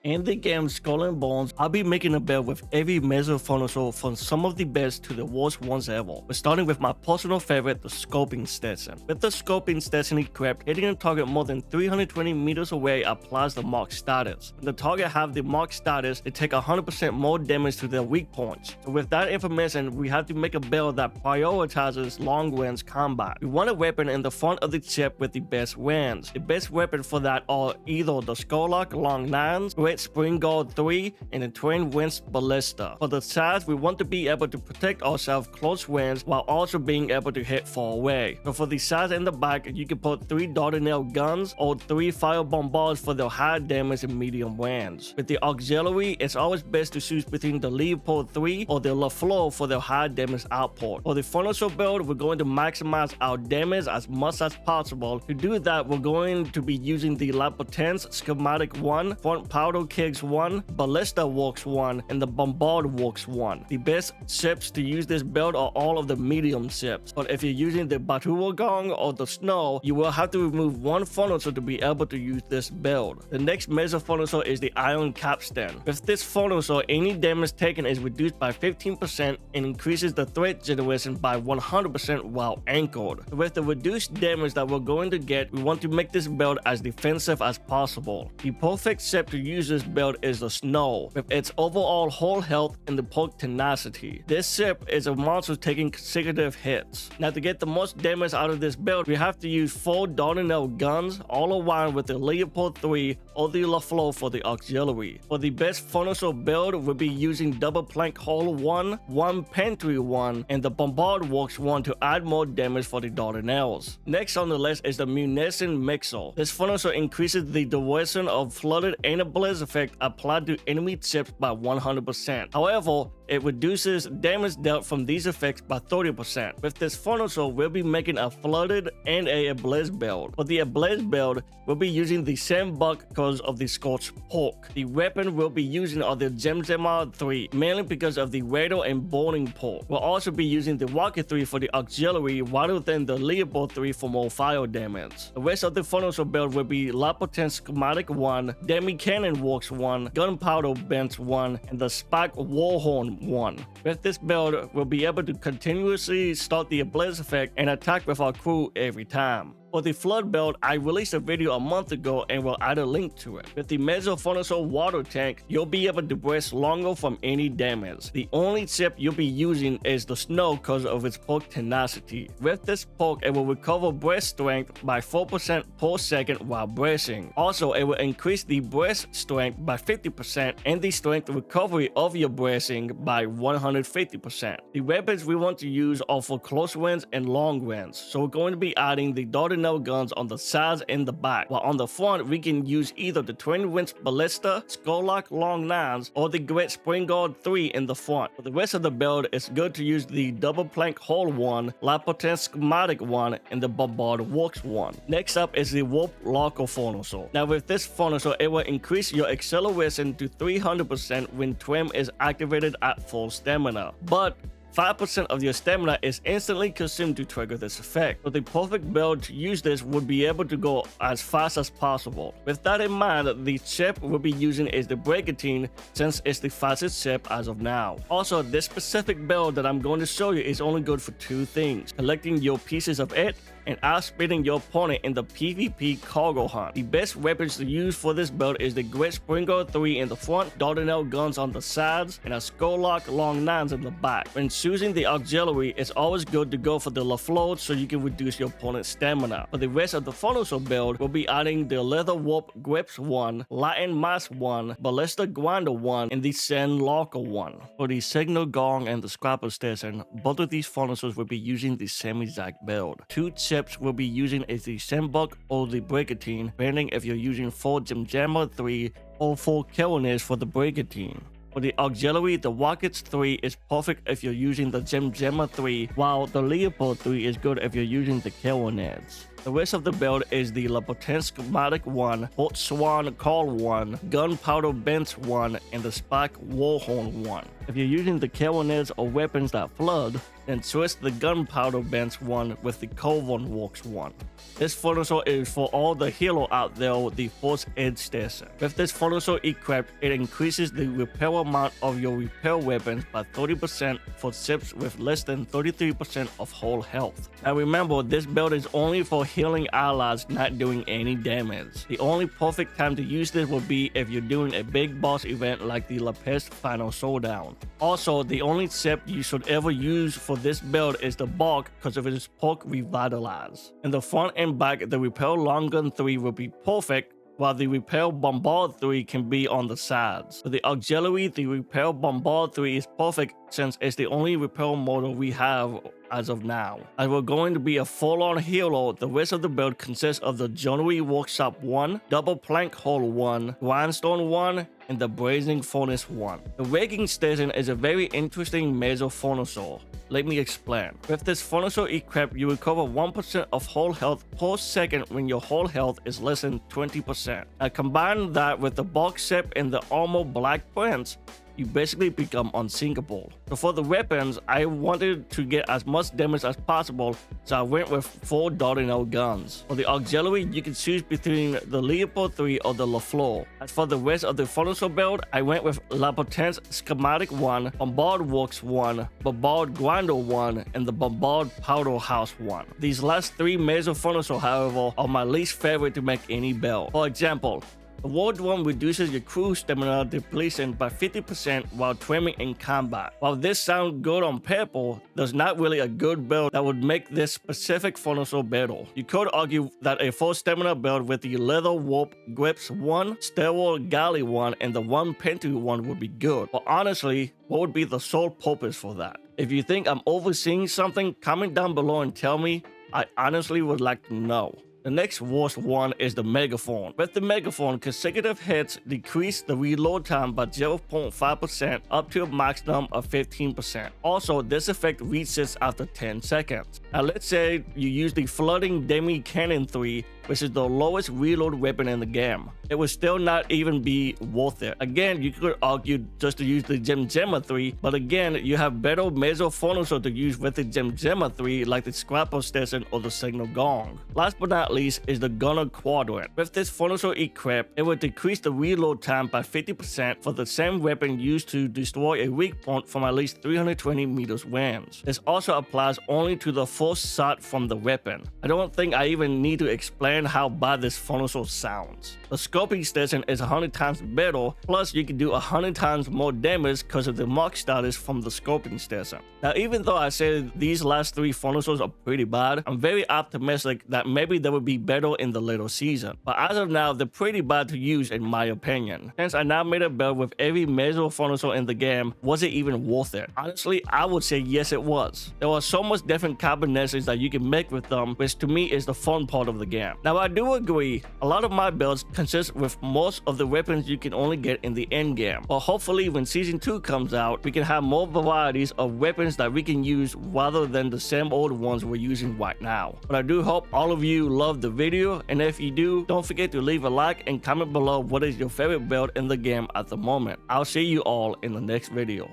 In the game Skull and Bones, I'll be making a build with every major furniture from some of the best to the worst ones ever. We're starting with my personal favorite, the Scoping Stetson. With the Scoping Stetson equipped, hitting a target more than 320 meters away applies the mark status. When the target have the mark status, they take 100% more damage to their weak points. So with that information, we have to make a build that prioritizes long range combat. We want a weapon in the front of the chip with the best range. The best weapon for that are either the Skolak Long 9s, Spring Guard 3, and a Twin Winch Ballista. For the size, we want to be able to protect ourselves close range while also being able to hit far away. So for the size in the back, you can put 3 Dardanelle guns or 3 fire bombards for their high damage and medium range. With the auxiliary, it's always best to choose between the Leopold 3 or the LaFleur for their high damage output. For the furniture build, we're going to maximize our damage as much as possible. To do that, we're going to be using the La Potence Schematic 1, Front Powder Kegs 1, Ballista Works 1, and the Bombard Works 1. The best ships to use this build are all of the medium ships, but if you're using the Batura Gong or the Snow, you will have to remove one furniture to be able to use this build. The next major furniture is the Iron Capstan. With this furniture, any damage taken is reduced by 15% and increases the threat generation by 100% while anchored. With the reduced damage that we're going to get, we want to make this build as defensive as possible. The perfect ship to use this build is the Snow, with its overall whole health and the perk Tenacity. This ship is a monster taking consecutive hits. Now to get the most damage out of this build, we have to use 4 Dardanelle guns, all aligned with the Leopold 3 or the LaFleur for the auxiliary. For the best furniture build, we'll be using Double Plank Hull 1, 1 Pantry 1, and the Bombard Works 1 to add more damage for the Dardanelles. Next on the list is the Munition Mixer. This furniture increases the duration of flooded and a blaze effect applied to enemy ships by 100%. However, it reduces damage dealt from these effects by 30%. With this furniture, we'll be making a flooded and a ablaze build. For the ablaze build, we'll be using the same buck because of the scorched pork. The weapon we'll be using are the Gemgemma 3, mainly because of the radar and burning pork. We'll also be using the Rocket 3 for the auxiliary rather than the Leopold 3 for more fire damage. The rest of the furniture build will be La Potence Schematic 1, Demi Cannon Works 1, Gunpowder Bench 1, and the Spike Warhorn 1. With this build, we'll be able to continuously start the ablaze effect and attack with our crew every time. For the flood build, I released a video a month ago and will add a link to it. With the Mezzo Furniture water tank, you'll be able to brace longer from any damage. The only chip you'll be using is the Snow because of its perk Tenacity. With this perk, it will recover brace strength by 4% per second while bracing. Also, it will increase the brace strength by 50% and the strength recovery of your bracing by 150%. The weapons we want to use are for close range and long range, so we're going to be adding the Dardanelle guns on the sides and the back, while on the front we can use either the Twin Winch Ballista, Skolak Long 9s, or the Great Spring Guard 3 in the front. For the rest of the build, it's good to use the Double Plank Hull 1, La Potence Schematic 1, and the Bombard Works 1. Next up is the Warp Locker Furniture. Now with this furniture, it will increase your acceleration to 300% when Twin is activated at full stamina, but 5% of your stamina is instantly consumed to trigger this effect. So the perfect build to use this would be able to go as fast as possible. With that in mind, the chip we'll be using is the Brigantine, since it's the fastest chip as of now. Also, this specific build that I'm going to show you is only good for 2 things: collecting your pieces of it and outspeeding your opponent in the PvP cargo hunt. The best weapons to use for this build is the Great Spring Guard 3 in the front, Dardanelle guns on the sides, and a Skolak Long 9s in the back. When choosing the auxiliary, it's always good to go for the LaFleur so you can reduce your opponent's stamina. For the rest of the furniture build, we'll be adding the Leather Warp Grips 1, Latin Mask 1, Ballista Grinder 1, and the Sand Locker 1. For the Signal Gong and the Scrapper Station, both of these furnitures will be using the same exact build. 2 chips we'll be using is the Sandbuck or the Brigantine, depending if you're using 4 Gemgemma 3 or 4 Carronades for the Brigantine. For the auxiliary, the Rockets 3 is perfect if you're using the Gemgemma 3, while the Leopold 3 is good if you're using the Carronades. The rest of the build is the Lapotin Schematic 1, Hot Swan Call 1, Gunpowder Bench 1, and the Spike Warhorn 1. If you're using the carronades or weapons that flood, then switch the Gunpowder Bench 1 with the Covon Walks 1. This photo sword is for all the hero out there with the Force Edge Station. With this photo sword equipped, it increases the repair amount of your repair weapons by 30% for ships with less than 33% of whole health. Now remember, this build is only for healing allies not doing any damage. The only perfect time to use this would be if you're doing a big boss event like the La Peste Final Showdown. Also, the only ship you should ever use for this build is the Bark because of its perk Revitalize. In the front and back, the Repel Long Gun 3 will be perfect, while the Repel Bombard 3 can be on the sides. For the auxiliary, the Repel Bombard 3 is perfect since it's the only repel model we have as of now. As we're going to be a full-on hero, the rest of the build consists of the Joinery Workshop 1, Double Plank Hole 1, Grindstone 1, and the Blazing Furnace 1. The Raking Station is a very interesting Meso Phonosaur. Let me explain. With this Phonosaur equipped, you recover 1% of whole health per second when your whole health is less than 20%. Now combine that with the box ship and the Armor Black Prince, you basically become unsinkable. So for the weapons, I wanted to get as much damage as possible, so I went with 4 Dardanelle guns. For the auxiliary, you can choose between the Leopold 3 or the LaFleur. As for the rest of the Phonosaur build, I went with La Potence Schematic 1, Bombard Works 1, Bombard Grinder 1, and the Bombard Powder House 1. These last 3 Meso Phonosaur, however, are my least favorite to make any build. For example, the World 1 reduces your crew stamina depletion by 50% while trimming in combat. While this sounds good on paper, there's not really a good build that would make this specific Phonosaur better. You could argue that a full stamina build with the Leather Warp Grips 1, Steroid Galley 1, and the 1 Pentu 1 would be good. But honestly, what would be the sole purpose for that? If you think I'm overseeing something, comment down below and tell me. I honestly would like to know. The next worst one is the Megaphone. With the Megaphone, consecutive hits decrease the reload time by 0.5% up to a maximum of 15%. Also, this effect resets after 10 seconds. Now let's say you use the Flooding Demi Cannon 3, which is the lowest reload weapon in the game. It would still not even be worth it. Again, you could argue just to use the Gemma 3, but again, you have better Meso Phonosaur to use with the Gemma 3 like the Scrapper Station or the Signal Gong. Last but not least is the Gunner Quadrant. With this Phonosaur equipped, it would decrease the reload time by 50% for the same weapon used to destroy a weak point from at least 320 meters range. This also applies only to the first shot from the weapon. I don't think I even need to explain how bad this Phonosaur sounds. The Scoping Station is 100 times better, plus you can do 100 times more damage because of the mark status from the Scoping Station. Now even though I said these last 3 Phonosaurs are pretty bad, I'm very optimistic that maybe they will be better in the later season. But as of now, they're pretty bad to use in my opinion. Since I now made a build with every Meso Phonosaur in the game, was it even worth it? Honestly, I would say yes it was. There are so much different combinations that you can make with them, which to me is the fun part of the game. Now I do agree, a lot of my builds consist with most of the weapons you can only get in the end game. But hopefully when season 2 comes out, we can have more varieties of weapons that we can use rather than the same old ones we're using right now. But I do hope all of you loved the video, and if you do, don't forget to leave a like and comment below what is your favorite build in the game at the moment. I'll see you all in the next video.